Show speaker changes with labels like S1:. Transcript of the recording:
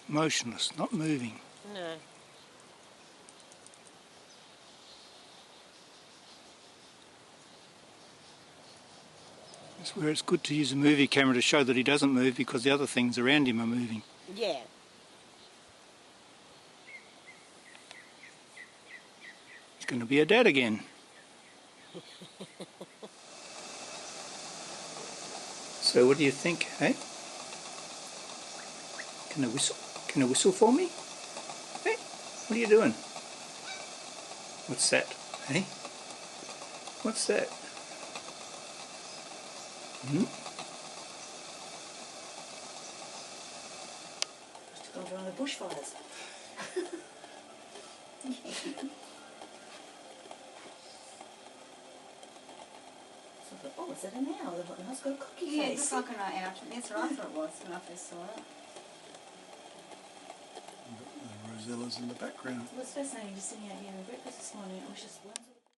S1: motionless, not moving.
S2: No.
S1: That's where it's good to use a movie camera to show that he doesn't move, because the other things around him are moving.
S2: Yeah.
S1: He's going to be a dad again. So what do you think, hey? Can I whistle? Can you whistle for me? Hey, what are you doing? What's that? Hey? What's that?
S3: Just to go around the bushfires. So I thought, oh, is that an owl? They've got a nice got a cocky
S4: Yeah, it
S3: face.
S4: looks like an owl. That's what I thought it was when I first saw it.
S1: The rosellas in the background.
S3: Well, it's fascinating just sitting out here having breakfast this morning. It was just